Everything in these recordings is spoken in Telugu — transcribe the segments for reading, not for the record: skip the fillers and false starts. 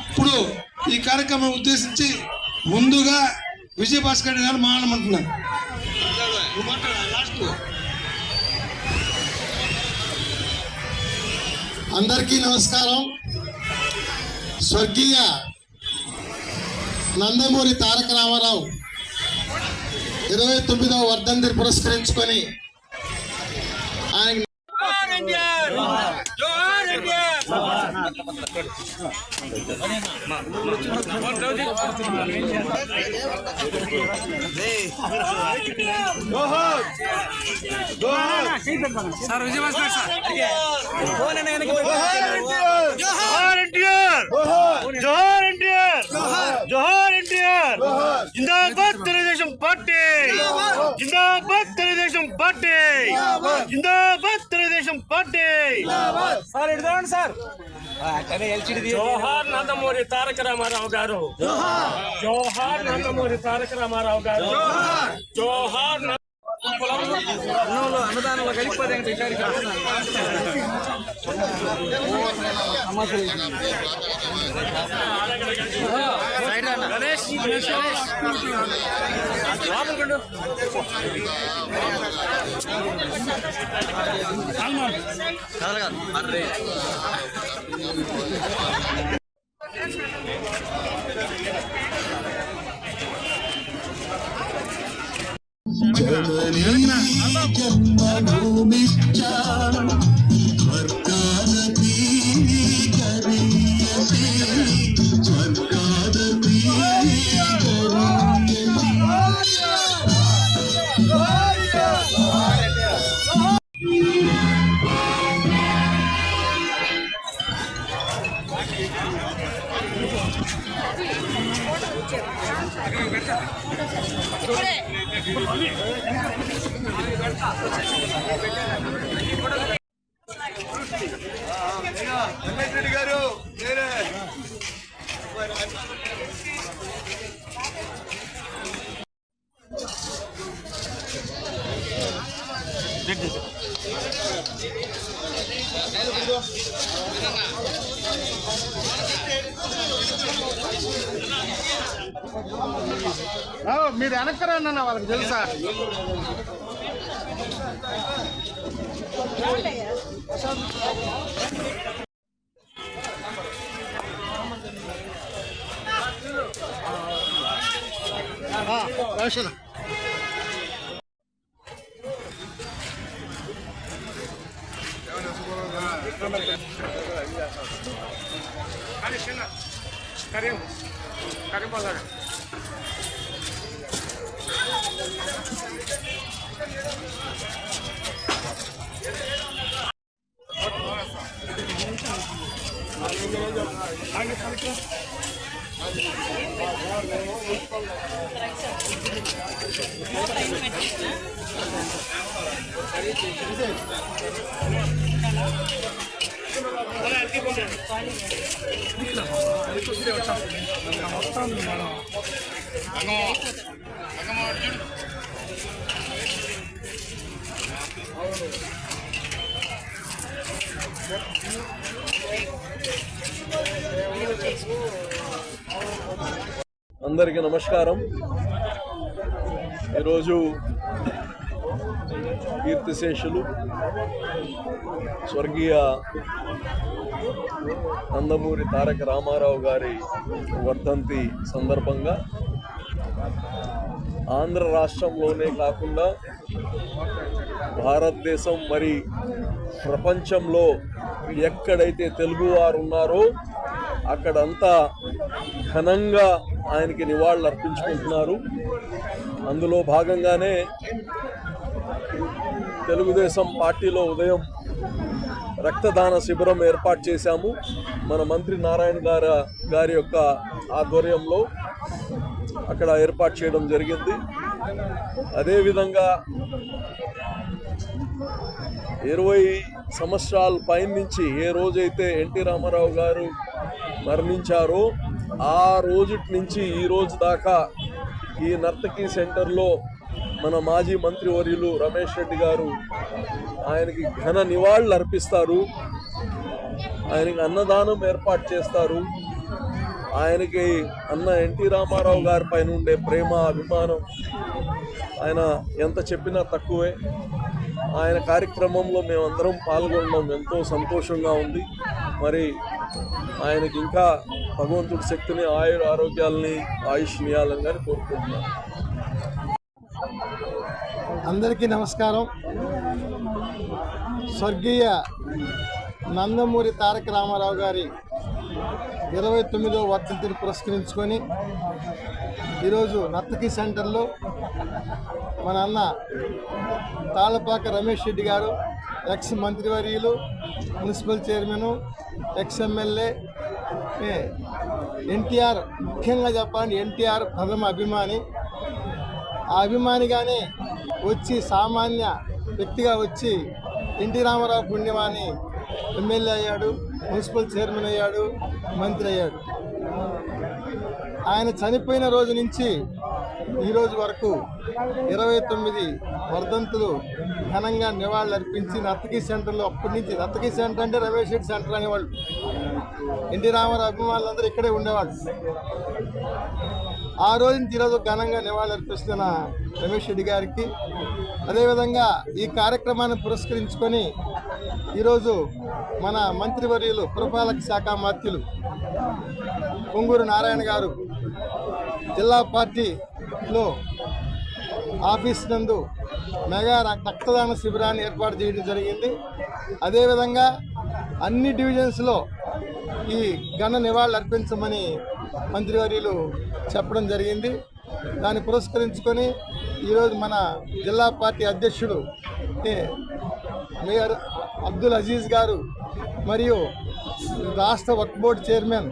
ఇప్పుడు ఈ కార్యక్రమం ఉద్దేశించి ముందుగా విజయభాస్కర్ గారు మాట్లాడమంటున్నారు. అందరికీ నమస్కారం. స్వర్గీయ నందమూరి తారక రామారావు 29వ వర్ధంతిని పురస్కరించుకొని ఆయన సార్ విజయభాస్కర్ సార్ జోహార్ ఎన్టీఆర్ జిందాబాద్ తెలుగుదేశం పార్టీ జిందాబాద్ తెలుగుదేశం పార్టీ జిందాబాద్ తెలుగుదేశం పార్టీ సార్ ఇదిగోండి సార్ జోహార్ నందమూరి తారక రామారావు గారు జోహార్ నందమూరి తారక రామారావు గారు జోహార్ అన్నదానంలో కలిగిపోతే గణేష్ జన్మభూమి రెడ్డి గారు మీరు వెనక్కరన్నా వాళ్ళకి తెలుసా? కరీంబాద్ అందరికీ నమస్కారం. ఈరోజు కీర్తిశేషులు స్వర్గీయ నందమూరి తారక రామారావు గారి వర్ధంతి సందర్భంగా ఆంధ్ర రాష్ట్రంలోనే కాకుండా భారతదేశం మరి ప్రపంచంలో ఎక్కడైతే తెలుగువారు ఉన్నారో అక్కడంతా ఘనంగా ఆయనకి నివాళులు అర్పించుకుంటున్నారు. అందులో భాగంగానే తెలుగుదేశం పార్టీలో ఉదయం రక్తదాన శిబిరం ఏర్పాటు చేశాము. మన మంత్రి నారాయణ గారి యొక్క ఆధ్వర్యంలో అక్కడ ఏర్పాటు చేయడం జరిగింది. అదేవిధంగా 20 సంవత్సరాల పైన నుంచి ఏ రోజైతే ఎన్టీ రామారావు గారు మరణించారో ఆ రోజు నుంచి ఈ రోజు దాకా ఈ నర్తకి సెంటర్లో మన మాజీ మంత్రివర్యులు రమేష్ రెడ్డి గారు ఆయనకి ఘన నివాళులు అర్పిస్తారు. ఆయనకి అన్నదానం ఏర్పాటు చేస్తారు. ఆయనకి అన్న ఎన్టీ రామారావు గారి పైన ఉండే ప్రేమ అభిమానం ఆయన ఎంత చెప్పినా తక్కువే. ఆయన కార్యక్రమంలో మేమందరం పాల్గొనడం ఎంతో సంతోషంగా ఉంది. మరి ఆయనకి ఇంకా భగవంతుడి శక్తిని ఆరోగ్యాలని ఆయుష్ని ఇవ్వాలని కానీ కోరుకుంటున్నాను. అందరికీ నమస్కారం. స్వర్గీయ నందమూరి తారక రామారావు గారి 29వ వర్ధంతిని పురస్కరించుకొని ఈరోజు నర్తకి సెంటర్లో మన అన్న తాళపాక రమేష్ రెడ్డి గారు, ఎక్స్ మంత్రివర్యులు, municipal chairman, ex MLA, NTR, ముఖ్యంగా చెప్పాలంటే ఎన్టీఆర్ ప్రథమ అభిమాని. ఆ అభిమానిగానే వచ్చి సామాన్య వ్యక్తిగా వచ్చి ఎన్టీ రామారావు పుణ్యమాని ఎమ్మెల్యే అయ్యాడు, మున్సిపల్ చైర్మన్ అయ్యాడు, మంత్రి అయ్యాడు. ఆయన చనిపోయిన రోజు నుంచి ఈరోజు వరకు 29 వర్ధంతులు ఘనంగా నివాళులు అర్పించి నర్తకి సెంటర్లో అప్పటి నుంచి, నర్తకి సెంటర్ అంటే రమేష్ రెడ్డి సెంటర్ అనేవాళ్ళు, ఎన్టీ రామారావు అభిమానులందరూ ఇక్కడే ఉండేవాళ్ళు. ఆ రోజు నుంచి ఈరోజు ఘనంగా నివాళులు అర్పిస్తున్న రమేష్ రెడ్డి గారికి, అదేవిధంగా ఈ కార్యక్రమాన్ని పురస్కరించుకొని ఈరోజు మన మంత్రివర్యులు పురపాలక శాఖ మంత్రులు పొంగూరు నారాయణ గారు జిల్లా పార్టీలో ఆఫీస్ నందు మెగా రక్తదాన శిబిరాన్ని ఏర్పాటు చేయడం జరిగింది. అదేవిధంగా అన్ని డివిజన్స్లో ఈ ఘన నివాళులు అర్పించమని మంత్రివర్యులు చెప్పడం జరిగింది. దాన్ని పురస్కరించుకొని ఈరోజు మన జిల్లా పార్టీ అధ్యక్షుడు మేయర్ అబ్దుల్ అజీజ్ గారు మరియు రాష్ట్ర వక్ఫ్ బోర్డు చైర్మన్,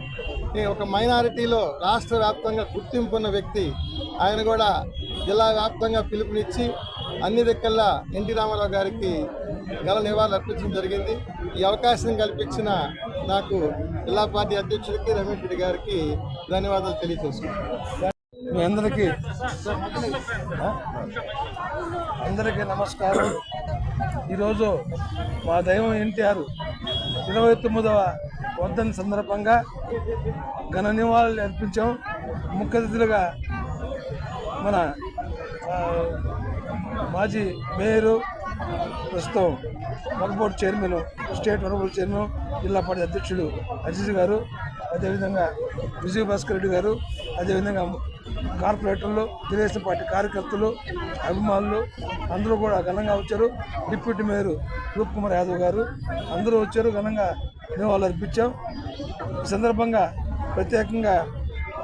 ఒక మైనారిటీలో రాష్ట్ర వ్యాప్తంగా గుర్తింపు ఉన్న వ్యక్తి, ఆయన కూడా జిల్లా వ్యాప్తంగా పిలుపునిచ్చి అన్ని దిక్కల్లా ఎన్టీ రామారావు గారికి గల నివాళులు అర్పించడం జరిగింది. ఈ అవకాశం కల్పించిన నాకు జిల్లా పార్టీ అధ్యక్షుడికి రమేష్ రెడ్డి గారికి ధన్యవాదాలు తెలియజేస్తున్నాను. మీ అందరికీ నమస్కారం. ఈరోజు మా దైవం ఎన్టీఆర్ 29వ వర్ధంతి సందర్భంగా ఘన నివాళులు అర్పించాం. ముఖ్య అతిథులుగా మన మాజీ మేయరు, ప్రస్తుతం వక్ఫ్ బోర్డు చైర్మన్, స్టేట్ వక్ఫ్ బోర్డు చైర్మన్, జిల్లా పార్టీ అధ్యక్షుడు అజీజ్ గారు, అదేవిధంగా విజయ్ భాస్కర్ రెడ్డి గారు, అదేవిధంగా కార్పొరేటర్లు, తెలుగుదేశం పార్టీ కార్యకర్తలు, అభిమానులు అందరూ కూడా ఘనంగా వచ్చారు. డిప్యూటీ మేయర్ రూప్ కుమార్ యాదవ్ గారు అందరూ వచ్చారు. ఘనంగా నివాళులు అర్పించాం. ఈ సందర్భంగా ప్రత్యేకంగా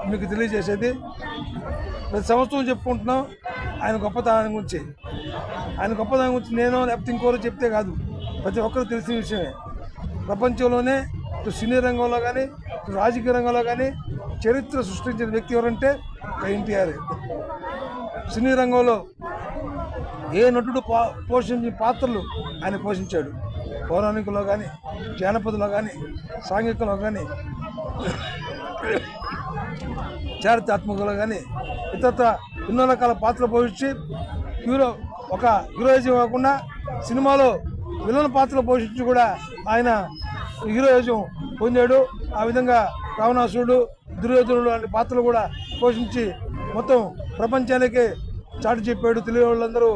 మీకు తెలియజేసేది, ప్రతి సంవత్సరం చెప్పుకుంటున్నాం ఆయన గొప్పతనం గురించి. ఆయన గొప్పతనం గురించి నేను లేకపోతే ఇంకోరు చెప్తే కాదు, ప్రతి ఒక్కరు తెలిసిన విషయమే. ప్రపంచంలోనే ఇటు సినీ రంగంలో కానీ, ఇటు రాజకీయ రంగంలో కానీ చరిత్ర సృష్టించిన వ్యక్తి ఎవరంటే ఎన్టీఆర్. సినీ రంగంలో ఏ నటుడు పోషించిన పాత్రలు ఆయన పోషించాడు. పౌరాణికలో కానీ, జానపదలో కానీ, సాంఘికంలో కానీ, చారిత్రాత్మకంలో కానీ ఇతర ఎన్నో రకాల పాత్రలు పోషించి ఒక హీరోయిజం కాకుండా సినిమాలో విలన్ పాత్రలు పోషించి కూడా ఆయన హీరోయిజం పొందాడు. ఆ విధంగా రావణాసురుడు, దుర్యోధనుడు లాంటి పాత్రలు కూడా పోషించి మొత్తం ప్రపంచానికే చాటి చెప్పాడు. తెలుగు వాళ్ళందరూ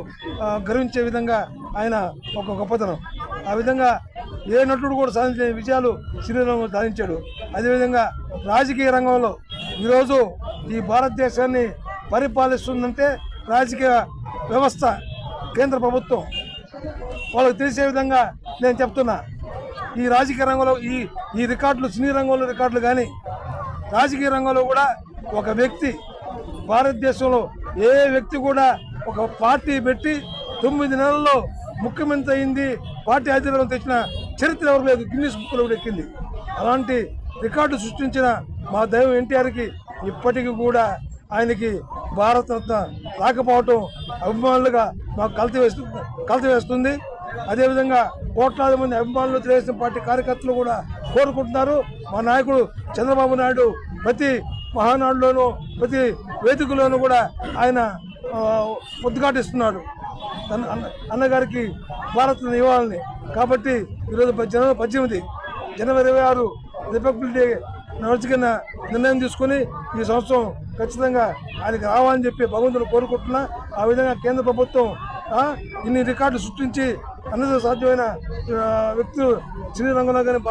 గర్వించే విధంగా ఆయన ఒక గొప్పతనం. ఆ విధంగా ఏ నటుడు కూడా సాధించే విజయాలు శ్రీరంగంలో సాధించాడు. అదేవిధంగా రాజకీయ రంగంలో ఈరోజు ఈ భారతదేశాన్ని పరిపాలిస్తుందంటే రాజకీయ వ్యవస్థ, కేంద్ర ప్రభుత్వం. వాళ్ళకి తెలిసే విధంగా నేను చెప్తున్నా, ఈ రాజకీయ రంగంలో ఈ రికార్డులు, సినీ రంగంలో రికార్డులు కానీ రాజకీయ రంగంలో కూడా ఒక వ్యక్తి, భారతదేశంలో ఏ వ్యక్తి కూడా ఒక పార్టీ పెట్టి 9 నెలల్లో ముఖ్యమంత్రి అయింది, పార్టీ అధికారం తెచ్చిన చరిత్ర ఎవరు లేదు. గిన్నిస్ బుక్లో కూడా ఎక్కింది. అలాంటి రికార్డు సృష్టించిన మా దైవం ఎన్టీఆర్కి ఇప్పటికీ కూడా ఆయనకి భారతరత్న రాకపోవటం అభిమానులుగా మాకు కలిసివేస్తుంది. అదేవిధంగా కోట్లాది మంది అభిమానులు తెలుగుదేశం పార్టీ కార్యకర్తలు కూడా కోరుకుంటున్నారు. మా నాయకుడు చంద్రబాబు నాయుడు ప్రతి మహానాడులోనూ ప్రతి వేదికలోనూ కూడా ఆయన ఉద్ఘాటిస్తున్నాడు అన్నగారికి భారత్ను ఇవ్వాలని. కాబట్టి ఈరోజు జనవరి 18 జనవరి 26 రిపబ్లిక్ డే నడుచుకున్న నిర్ణయం తీసుకుని ఈ సంవత్సరం ఖచ్చితంగా ఆయనకి రావాలని చెప్పి భగవంతుని కోరుకుంటున్నా. ఆ విధంగా కేంద్ర ప్రభుత్వం ఇన్ని రికార్డులు సృష్టించి అన్నది సాధ్యమైన వ్యక్తులు సినీ రంగంలో కానీ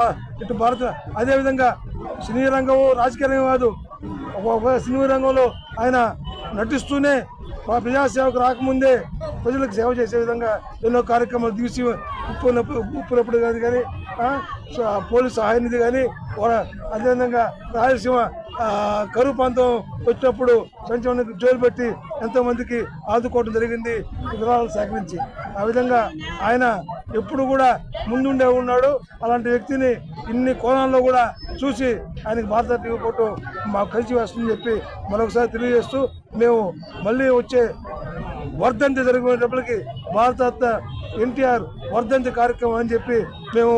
ఇటు భారత, అదేవిధంగా సినీ రంగం రాజకీయ రంగం కాదు, సినీ రంగంలో ఆయన నటిస్తూనే మా ప్రజాసేవకు రాకముందే ప్రజలకు సేవ చేసే విధంగా ఎన్నో కార్యక్రమాలు తీసి ఉప్పునప్పుడు కానీ పోలీసు సహాయ నిధి కానీ, అదేవిధంగా రాయలసీమ కరువు ప్రాంతం వచ్చినప్పుడు సంచలనానికి జోలు పెట్టి ఎంతోమందికి ఆదుకోవడం జరిగింది వివరాలు సేకరించి. ఆ విధంగా ఆయన ఎప్పుడు కూడా ముందుండే ఉన్నాడు. అలాంటి వ్యక్తిని ఇన్ని కోణాల్లో కూడా చూసి ఆయనకి భారత ఇవ్వకపోవటం మాకు కలిసి వస్తుందని చెప్పి మరొకసారి తెలియజేస్తూ, మేము మళ్ళీ వచ్చే వర్ధంతి జరిగినప్పటికీ భారతరత్న ఎన్టీఆర్ వర్ధంతి కార్యక్రమం అని చెప్పి మేము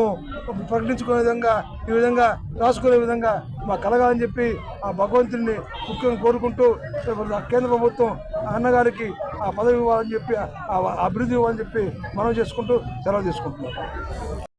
ప్రకటించుకునే విధంగా, ఈ విధంగా రాసుకునే విధంగా మాకు కలగాలని చెప్పి ఆ భగవంతుడిని ముఖ్యంగా కోరుకుంటూ కేంద్ర ప్రభుత్వం అన్నగారికి ఆ పదవి ఇవ్వాలని చెప్పి, ఆ అభివృద్ధి ఇవ్వాలని చెప్పి మనం చేసుకుంటూ సెలవు తీసుకుంటున్నాం.